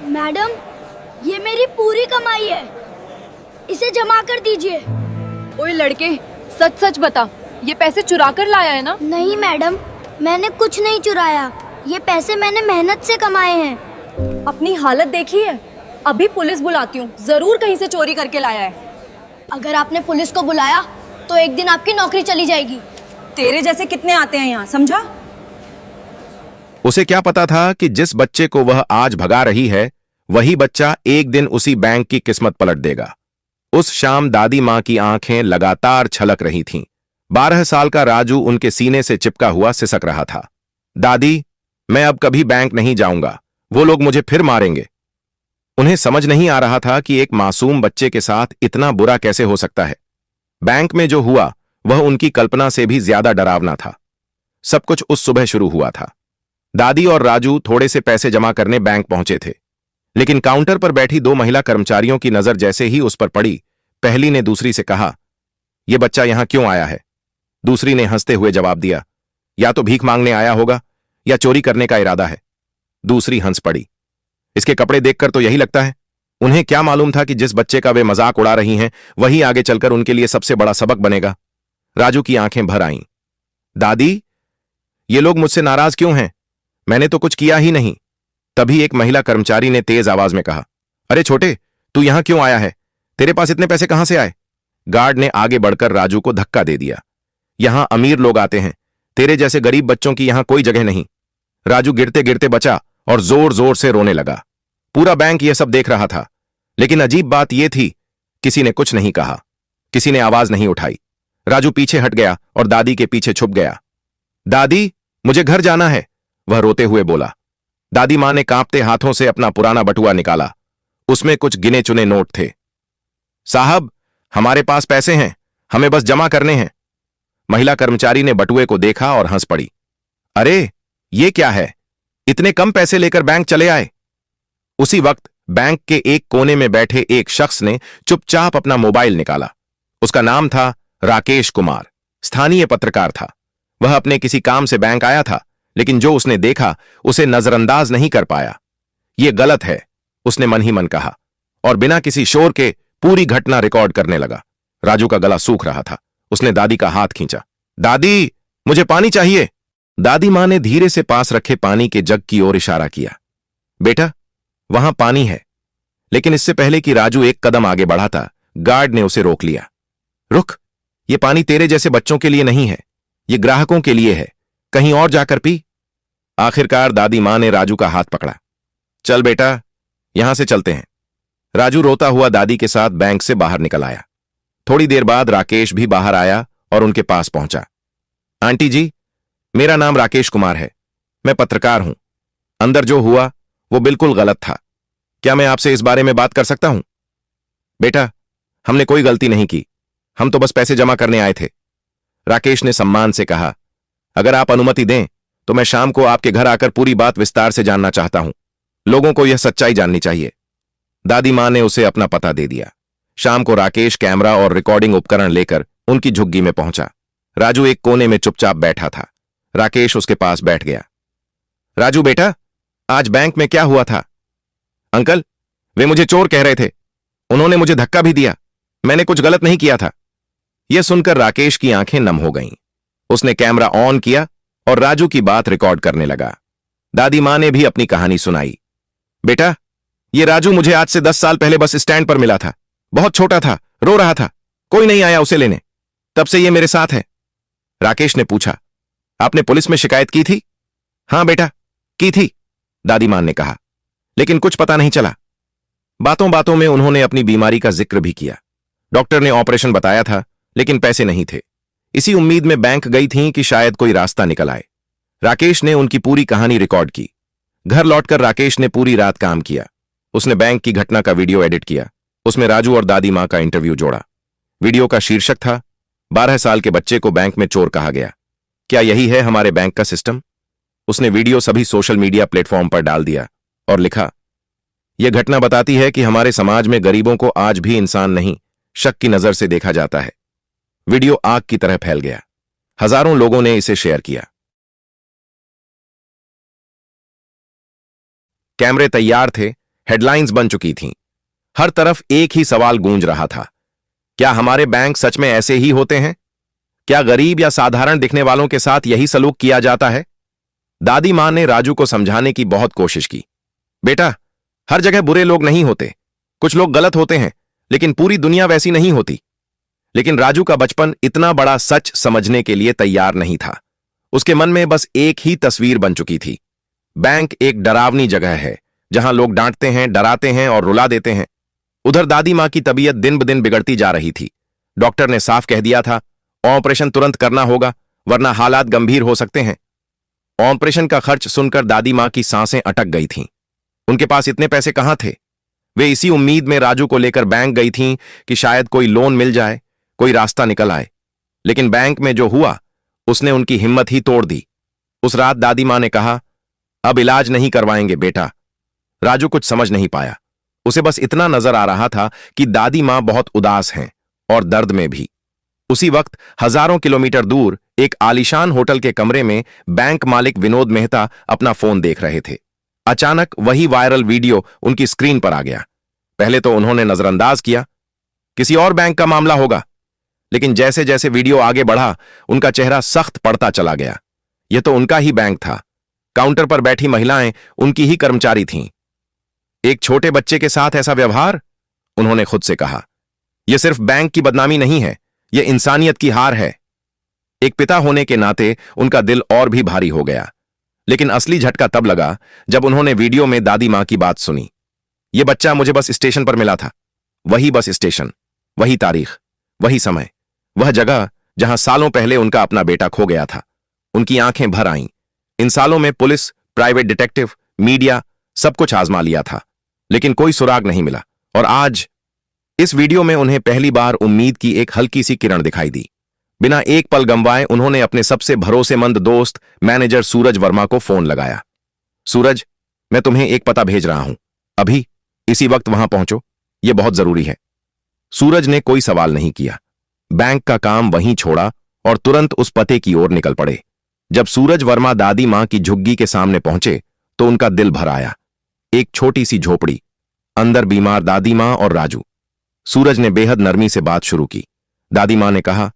Madam, ये मेरी पूरी कमाई है, इसे जमा कर दीजिए। ओए लड़के, सच सच बता, ये पैसे चुरा कर लाया है ना? नहीं मैडम, मैंने कुछ नहीं चुराया, ये पैसे मैंने मेहनत से कमाए हैं। अपनी हालत देखी है? अभी पुलिस बुलाती हूँ, जरूर कहीं से चोरी करके लाया है। अगर आपने पुलिस को बुलाया तो एक दिन आपकी नौकरी चली जाएगी। तेरे जैसे कितने आते हैं यहाँ, समझा? उसे क्या पता था कि जिस बच्चे को वह आज भगा रही है वही बच्चा एक दिन उसी बैंक की किस्मत पलट देगा। उस शाम दादी मां की आंखें लगातार छलक रही थीं। 12 साल का राजू उनके सीने से चिपका हुआ सिसक रहा था। दादी, मैं अब कभी बैंक नहीं जाऊंगा, वो लोग मुझे फिर मारेंगे। उन्हें समझ नहीं आ रहा था कि एक मासूम बच्चे के साथ इतना बुरा कैसे हो सकता है। बैंक में जो हुआ वह उनकी कल्पना से भी ज्यादा डरावना था। सब कुछ उस सुबह शुरू हुआ था। दादी और राजू थोड़े से पैसे जमा करने बैंक पहुंचे थे, लेकिन काउंटर पर बैठी 2 महिला कर्मचारियों की नजर जैसे ही उस पर पड़ी, पहली ने दूसरी से कहा, यह बच्चा यहां क्यों आया है? दूसरी ने हंसते हुए जवाब दिया, या तो भीख मांगने आया होगा या चोरी करने का इरादा है। दूसरी हंस पड़ी, इसके कपड़े देखकर तो यही लगता है। उन्हें क्या मालूम था कि जिस बच्चे का वे मजाक उड़ा रही हैं वही आगे चलकर उनके लिए सबसे बड़ा सबक बनेगा। राजू की आंखें भर आईं। दादी, ये लोग मुझसे नाराज क्यों हैं? मैंने तो कुछ किया ही नहीं। तभी एक महिला कर्मचारी ने तेज आवाज में कहा, अरे छोटे, तू यहां क्यों आया है? तेरे पास इतने पैसे कहां से आए? गार्ड ने आगे बढ़कर राजू को धक्का दे दिया, यहां अमीर लोग आते हैं, तेरे जैसे गरीब बच्चों की यहां कोई जगह नहीं। राजू गिरते गिरते बचा और जोर जोर से रोने लगा। पूरा बैंक यह सब देख रहा था, लेकिन अजीब बात यह थी, किसी ने कुछ नहीं कहा, किसी ने आवाज नहीं उठाई। राजू पीछे हट गया और दादी के पीछे छुप गया। दादी, मुझे घर जाना है, वह रोते हुए बोला। दादी मां ने कांपते हाथों से अपना पुराना बटुआ निकाला। उसमें कुछ गिने चुने नोट थे। साहब, हमारे पास पैसे हैं, हमें बस जमा करने हैं। महिला कर्मचारी ने बटुए को देखा और हंस पड़ी, अरे ये क्या है, इतने कम पैसे लेकर बैंक चले आए? उसी वक्त बैंक के एक कोने में बैठे एक शख्स ने चुपचाप अपना मोबाइल निकाला। उसका नाम था राकेश कुमार, स्थानीय पत्रकार था। वह अपने किसी काम से बैंक आया था, लेकिन जो उसने देखा उसे नजरअंदाज नहीं कर पाया। यह गलत है, उसने मन ही मन कहा, और बिना किसी शोर के पूरी घटना रिकॉर्ड करने लगा। राजू का गला सूख रहा था। उसने दादी का हाथ खींचा। दादी, मुझे पानी चाहिए। दादी मां ने धीरे से पास रखे पानी के जग की ओर इशारा किया। बेटा, वहां पानी है। लेकिन इससे पहले कि राजू एक कदम आगे बढ़ा था, गार्ड ने उसे रोक लिया। रुक, यह पानी तेरे जैसे बच्चों के लिए नहीं है, यह ग्राहकों के लिए है, कहीं और जाकर पी। आखिरकार दादी मां ने राजू का हाथ पकड़ा। चल बेटा, यहां से चलते हैं। राजू रोता हुआ दादी के साथ बैंक से बाहर निकल आया। थोड़ी देर बाद राकेश भी बाहर आया और उनके पास पहुंचा। आंटी जी, मेरा नाम राकेश कुमार है, मैं पत्रकार हूं। अंदर जो हुआ वो बिल्कुल गलत था। क्या मैं आपसे इस बारे में बात कर सकता हूं? बेटा, हमने कोई गलती नहीं की, हम तो बस पैसे जमा करने आए थे। राकेश ने सम्मान से कहा, अगर आप अनुमति दें तो मैं शाम को आपके घर आकर पूरी बात विस्तार से जानना चाहता हूं। लोगों को यह सच्चाई जाननी चाहिए। दादी मां ने उसे अपना पता दे दिया। शाम को राकेश कैमरा और रिकॉर्डिंग उपकरण लेकर उनकी झुग्गी में पहुंचा। राजू एक कोने में चुपचाप बैठा था। राकेश उसके पास बैठ गया। राजू बेटा, आज बैंक में क्या हुआ था? अंकल, वे मुझे चोर कह रहे थे, उन्होंने मुझे धक्का भी दिया, मैंने कुछ गलत नहीं किया था। यह सुनकर राकेश की आंखें नम हो गईं। उसने कैमरा ऑन किया और राजू की बात रिकॉर्ड करने लगा। दादी मां ने भी अपनी कहानी सुनाई। बेटा, यह राजू मुझे आज से 10 साल पहले बस स्टैंड पर मिला था। बहुत छोटा था, रो रहा था, कोई नहीं आया उसे लेने, तब से यह मेरे साथ है। राकेश ने पूछा, आपने पुलिस में शिकायत की थी? हां बेटा, की थी, दादी मां ने कहा, लेकिन कुछ पता नहीं चला। बातों बातों में उन्होंने अपनी बीमारी का जिक्र भी किया। डॉक्टर ने ऑपरेशन बताया था, लेकिन पैसे नहीं थे। इसी उम्मीद में बैंक गई थीं कि शायद कोई रास्ता निकल आए। राकेश ने उनकी पूरी कहानी रिकॉर्ड की। घर लौटकर राकेश ने पूरी रात काम किया। उसने बैंक की घटना का वीडियो एडिट किया। उसमें राजू और दादी मां का इंटरव्यू जोड़ा। वीडियो का शीर्षक था, 12 साल के बच्चे को बैंक में चोर कहा गया, क्या यही है हमारे बैंक का सिस्टम? उसने वीडियो सभी सोशल मीडिया प्लेटफॉर्म पर डाल दिया और लिखा, यह घटना बताती है कि हमारे समाज में गरीबों को आज भी इंसान नहीं, शक की नजर से देखा जाता है। वीडियो आग की तरह फैल गया। हजारों लोगों ने इसे शेयर किया। कैमरे तैयार थे, हेडलाइंस बन चुकी थीं। हर तरफ एक ही सवाल गूंज रहा था, क्या हमारे बैंक सच में ऐसे ही होते हैं? क्या गरीब या साधारण दिखने वालों के साथ यही सलूक किया जाता है? दादी मां ने राजू को समझाने की बहुत कोशिश की। बेटा, हर जगह बुरे लोग नहीं होते, कुछ लोग गलत होते हैं, लेकिन पूरी दुनिया वैसी नहीं होती। लेकिन राजू का बचपन इतना बड़ा सच समझने के लिए तैयार नहीं था। उसके मन में बस एक ही तस्वीर बन चुकी थी। बैंक एक डरावनी जगह है, जहां लोग डांटते हैं, डराते हैं और रुला देते हैं। उधर दादी मां की तबीयत दिन ब दिन बिगड़ती जा रही थी। डॉक्टर ने साफ कह दिया था, ऑपरेशन तुरंत करना होगा, वरना हालात गंभीर हो सकते हैं। ऑपरेशन का खर्च सुनकर दादी मां की सांसें अटक गई थीं। उनके पास इतने पैसे कहां थे? वे इसी उम्मीद में राजू को लेकर बैंक गई थीं कि शायद कोई लोन मिल जाए, कोई रास्ता निकल आए। लेकिन बैंक में जो हुआ, उसने उनकी हिम्मत ही तोड़ दी। उस रात दादी मां ने कहा, अब इलाज नहीं करवाएंगे बेटा। राजू कुछ समझ नहीं पाया। उसे बस इतना नजर आ रहा था कि दादी मां बहुत उदास हैं और दर्द में भी। उसी वक्त हजारों किलोमीटर दूर एक आलीशान होटल के कमरे में बैंक मालिक विनोद मेहता अपना फोन देख रहे थे। अचानक वही वायरल वीडियो उनकी स्क्रीन पर आ गया। पहले तो उन्होंने नजरअंदाज किया, किसी और बैंक का मामला होगा। लेकिन जैसे जैसे वीडियो आगे बढ़ा, उनका चेहरा सख्त पड़ता चला गया। यह तो उनका ही बैंक था। काउंटर पर बैठी महिलाएं उनकी ही कर्मचारी थीं। एक छोटे बच्चे के साथ ऐसा व्यवहार? उन्होंने खुद से कहा। यह सिर्फ बैंक की बदनामी नहीं है, यह इंसानियत की हार है। एक पिता होने के नाते उनका दिल और भी भारी हो गया। लेकिन असली झटका तब लगा जब उन्होंने वीडियो में दादी मां की बात सुनी। यह बच्चा मुझे बस स्टेशन पर मिला था। वही बस स्टेशन, वही तारीख, वही समय, वह जगह जहां सालों पहले उनका अपना बेटा खो गया था। उनकी आंखें भर आईं। इन सालों में पुलिस, प्राइवेट डिटेक्टिव, मीडिया सब कुछ आजमा लिया था, लेकिन कोई सुराग नहीं मिला। और आज इस वीडियो में उन्हें पहली बार उम्मीद की एक हल्की सी किरण दिखाई दी। बिना एक पल गंवाए उन्होंने अपने सबसे भरोसेमंद दोस्त मैनेजर सूरज वर्मा को फोन लगाया। सूरज, मैं तुम्हें एक पता भेज रहा हूं, अभी इसी वक्त वहां पहुंचो, यह बहुत जरूरी है। सूरज ने कोई सवाल नहीं किया, बैंक का काम वहीं छोड़ा और तुरंत उस पते की ओर निकल पड़े। जब सूरज वर्मा दादी मां की झुग्गी के सामने पहुंचे तो उनका दिल भर आया। एक छोटी सी झोपड़ी, अंदर बीमार दादी मां और राजू। सूरज ने बेहद नरमी से बात शुरू की। दादी मां ने कहा,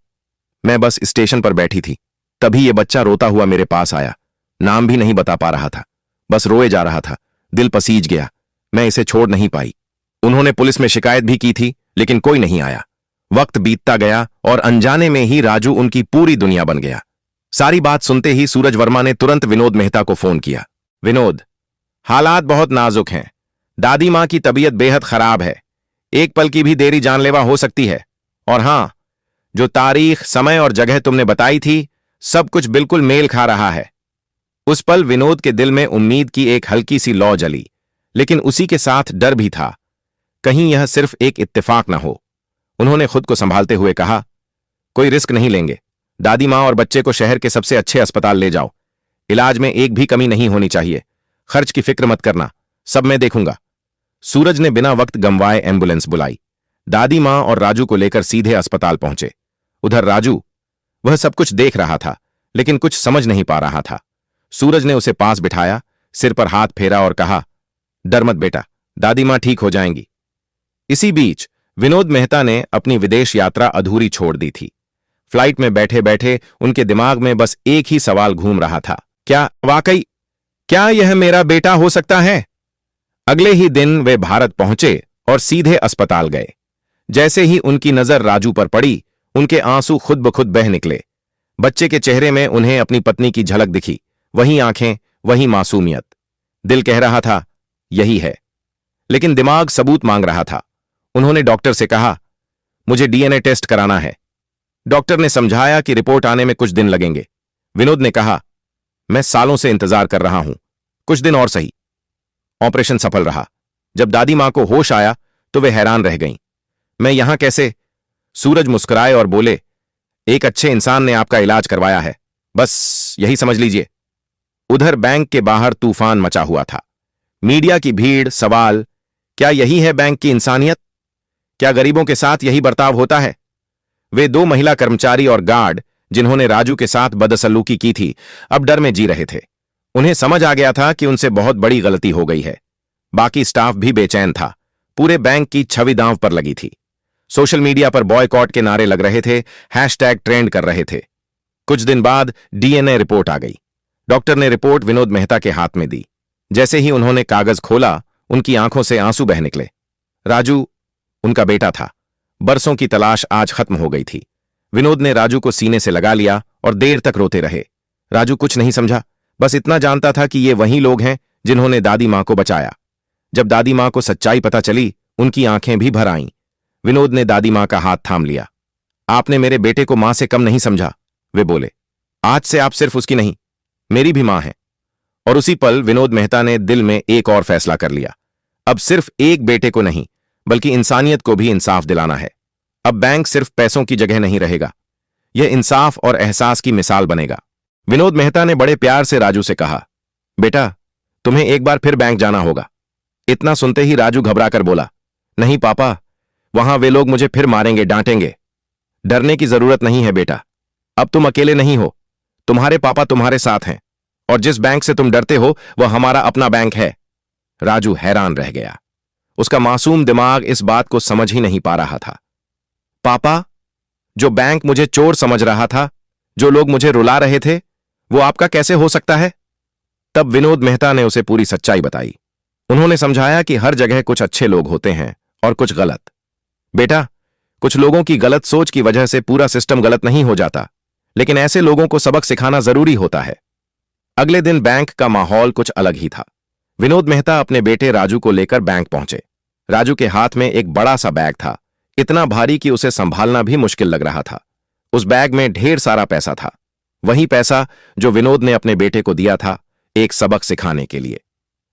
मैं बस स्टेशन पर बैठी थी, तभी यह बच्चा रोता हुआ मेरे पास आया। नाम भी नहीं बता पा रहा था, बस रोए जा रहा था। दिल पसीज गया, मैं इसे छोड़ नहीं पाई। उन्होंने पुलिस में शिकायत भी की थी, लेकिन कोई नहीं आया। वक्त बीतता गया और अनजाने में ही राजू उनकी पूरी दुनिया बन गया। सारी बात सुनते ही सूरज वर्मा ने तुरंत विनोद मेहता को फोन किया। विनोद, हालात बहुत नाजुक हैं। दादी मां की तबीयत बेहद खराब है। एक पल की भी देरी जानलेवा हो सकती है। और हां, जो तारीख, समय और जगह तुमने बताई थी, सब कुछ बिल्कुल मेल खा रहा है। उस पल विनोद के दिल में उम्मीद की एक हल्की सी लौ जली, लेकिन उसी के साथ डर भी था, कहीं यह सिर्फ एक इत्तेफाक न हो। उन्होंने खुद को संभालते हुए कहा, कोई रिस्क नहीं लेंगे। दादी मां और बच्चे को शहर के सबसे अच्छे अस्पताल ले जाओ। इलाज में एक भी कमी नहीं होनी चाहिए। खर्च की फिक्र मत करना, सब मैं देखूंगा। सूरज ने बिना वक्त गंवाए एम्बुलेंस बुलाई। दादी मां और राजू को लेकर सीधे अस्पताल पहुंचे। उधर राजू, वह सब कुछ देख रहा था, लेकिन कुछ समझ नहीं पा रहा था। सूरज ने उसे पास बिठाया, सिर पर हाथ फेरा और कहा, डर मत बेटा, दादी मां ठीक हो जाएंगी। इसी बीच विनोद मेहता ने अपनी विदेश यात्रा अधूरी छोड़ दी थी। फ्लाइट में बैठे बैठे उनके दिमाग में बस एक ही सवाल घूम रहा था, क्या यह मेरा बेटा हो सकता है? अगले ही दिन वे भारत पहुंचे और सीधे अस्पताल गए। जैसे ही उनकी नजर राजू पर पड़ी, उनके आंसू खुद ब खुद बह निकले। बच्चे के चेहरे में उन्हें अपनी पत्नी की झलक दिखी, वही आंखें, वही मासूमियत। दिल कह रहा था, यही है, लेकिन दिमाग सबूत मांग रहा था। उन्होंने डॉक्टर से कहा, मुझे डीएनए टेस्ट कराना है। डॉक्टर ने समझाया कि रिपोर्ट आने में कुछ दिन लगेंगे। विनोद ने कहा, मैं सालों से इंतजार कर रहा हूं, कुछ दिन और सही। ऑपरेशन सफल रहा। जब दादी मां को होश आया तो वे हैरान रह गईं। मैं यहां कैसे? सूरज मुस्कुराए और बोले, एक अच्छे इंसान ने आपका इलाज करवाया है, बस यही समझ लीजिए। उधर बैंक के बाहर तूफान मचा हुआ था। मीडिया की भीड़, सवाल, क्या यही है बैंक की इंसानियत? क्या गरीबों के साथ यही बर्ताव होता है? वे दो महिला कर्मचारी और गार्ड जिन्होंने राजू के साथ बदसलूकी की थी, अब डर में जी रहे थे। उन्हें समझ आ गया था कि उनसे बहुत बड़ी गलती हो गई है। बाकी स्टाफ भी बेचैन था। पूरे बैंक की छवि दांव पर लगी थी। सोशल मीडिया पर बॉयकॉट के नारे लग रहे थे, हैशटैग ट्रेंड कर रहे थे। कुछ दिन बाद डीएनए रिपोर्ट आ गई। डॉक्टर ने रिपोर्ट विनोद मेहता के हाथ में दी। जैसे ही उन्होंने कागज खोला, उनकी आंखों से आंसू बह निकले। राजू उनका बेटा था। बरसों की तलाश आज खत्म हो गई थी। विनोद ने राजू को सीने से लगा लिया और देर तक रोते रहे। राजू कुछ नहीं समझा, बस इतना जानता था कि ये वही लोग हैं जिन्होंने दादी मां को बचाया। जब दादी मां को सच्चाई पता चली, उनकी आंखें भी भर आईं। विनोद ने दादी मां का हाथ थाम लिया। आपने मेरे बेटे को मां से कम नहीं समझा, वे बोले। आज से आप सिर्फ उसकी नहीं, मेरी भी मां हैं। और उसी पल विनोद मेहता ने दिल में एक और फैसला कर लिया। अब सिर्फ एक बेटे को नहीं, बल्कि इंसानियत को भी इंसाफ दिलाना है। अब बैंक सिर्फ पैसों की जगह नहीं रहेगा, यह इंसाफ और एहसास की मिसाल बनेगा। विनोद मेहता ने बड़े प्यार से राजू से कहा, बेटा तुम्हें एक बार फिर बैंक जाना होगा। इतना सुनते ही राजू घबराकर बोला, नहीं पापा, वहां वे लोग मुझे फिर मारेंगे, डांटेंगे। डरने की जरूरत नहीं है बेटा, अब तुम अकेले नहीं हो, तुम्हारे पापा तुम्हारे साथ हैं, और जिस बैंक से तुम डरते हो वह हमारा अपना बैंक है। राजू हैरान रह गया। उसका मासूम दिमाग इस बात को समझ ही नहीं पा रहा था। पापा, जो बैंक मुझे चोर समझ रहा था, जो लोग मुझे रुला रहे थे, वो आपका कैसे हो सकता है? तब विनोद मेहता ने उसे पूरी सच्चाई बताई। उन्होंने समझाया कि हर जगह कुछ अच्छे लोग होते हैं और कुछ गलत। बेटा, कुछ लोगों की गलत सोच की वजह से पूरा सिस्टम गलत नहीं हो जाता, लेकिन ऐसे लोगों को सबक सिखाना जरूरी होता है। अगले दिन बैंक का माहौल कुछ अलग ही था। विनोद मेहता अपने बेटे राजू को लेकर बैंक पहुंचे। राजू के हाथ में एक बड़ा सा बैग था, इतना भारी कि उसे संभालना भी मुश्किल लग रहा था। उस बैग में ढेर सारा पैसा था, वही पैसा जो विनोद ने अपने बेटे को दिया था, एक सबक सिखाने के लिए।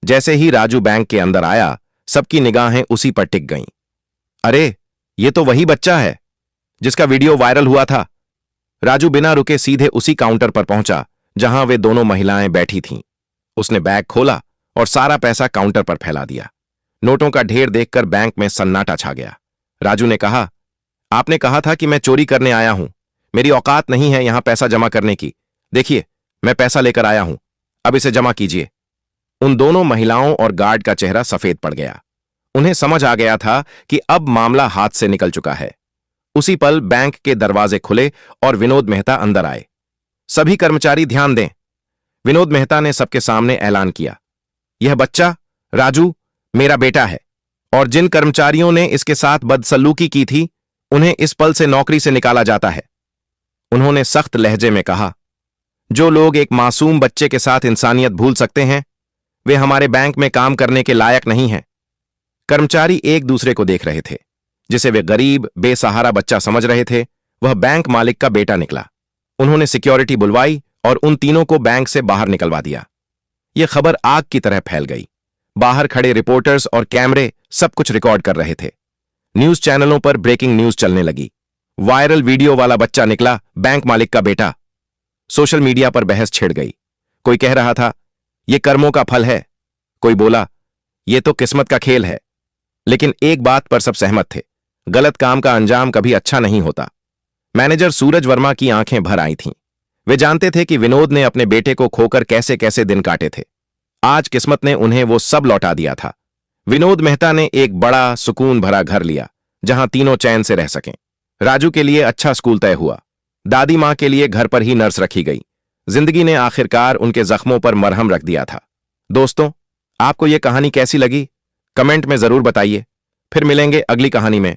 जैसे ही राजू बैंक के अंदर आया, सबकी निगाहें उसी पर टिक गईं। अरे, ये तो वही बच्चा है जिसका वीडियो वायरल हुआ था। राजू बिना रुके सीधे उसी काउंटर पर पहुंचा जहां वे दोनों महिलाएं बैठी थीं। उसने बैग खोला और सारा पैसा काउंटर पर फैला दिया। नोटों का ढेर देखकर बैंक में सन्नाटा छा गया। राजू ने कहा, आपने कहा था कि मैं चोरी करने आया हूं, मेरी औकात नहीं है यहां पैसा जमा करने की। देखिए, मैं पैसा लेकर आया हूं, अब इसे जमा कीजिए। उन दोनों महिलाओं और गार्ड का चेहरा सफेद पड़ गया। उन्हें समझ आ गया था कि अब मामला हाथ से निकल चुका है। उसी पल बैंक के दरवाजे खुले और विनोद मेहता अंदर आए। सभी कर्मचारी ध्यान दें, विनोद मेहता ने सबके सामने ऐलान किया, यह बच्चा राजू मेरा बेटा है, और जिन कर्मचारियों ने इसके साथ बदसलूकी की थी, उन्हें इस पल से नौकरी से निकाला जाता है। उन्होंने सख्त लहजे में कहा, जो लोग एक मासूम बच्चे के साथ इंसानियत भूल सकते हैं, वे हमारे बैंक में काम करने के लायक नहीं हैं। कर्मचारी एक दूसरे को देख रहे थे। जिसे वे गरीब बेसहारा बच्चा समझ रहे थे, वह बैंक मालिक का बेटा निकला। उन्होंने सिक्योरिटी बुलवाई और उन तीनों को बैंक से बाहर निकलवा दिया। यह खबर आग की तरह फैल गई। बाहर खड़े रिपोर्टर्स और कैमरे सब कुछ रिकॉर्ड कर रहे थे। न्यूज चैनलों पर ब्रेकिंग न्यूज चलने लगी। वायरल वीडियो वाला बच्चा निकला बैंक मालिक का बेटा। सोशल मीडिया पर बहस छिड़ गई। कोई कह रहा था, यह कर्मों का फल है, कोई बोला, यह तो किस्मत का खेल है। लेकिन एक बात पर सब सहमत थे, गलत काम का अंजाम कभी अच्छा नहीं होता। मैनेजर सूरज वर्मा की आंखें भर आई थीं। वे जानते थे कि विनोद ने अपने बेटे को खोकर कैसे कैसे दिन काटे थे। आज किस्मत ने उन्हें वो सब लौटा दिया था। विनोद मेहता ने एक बड़ा सुकून भरा घर लिया, जहां तीनों चैन से रह सकें। राजू के लिए अच्छा स्कूल तय हुआ। दादी मां के लिए घर पर ही नर्स रखी गई। जिंदगी ने आखिरकार उनके जख्मों पर मरहम रख दिया था। दोस्तों, आपको यह कहानी कैसी लगी? कमेंट में जरूर बताइए। फिर मिलेंगे अगली कहानी में।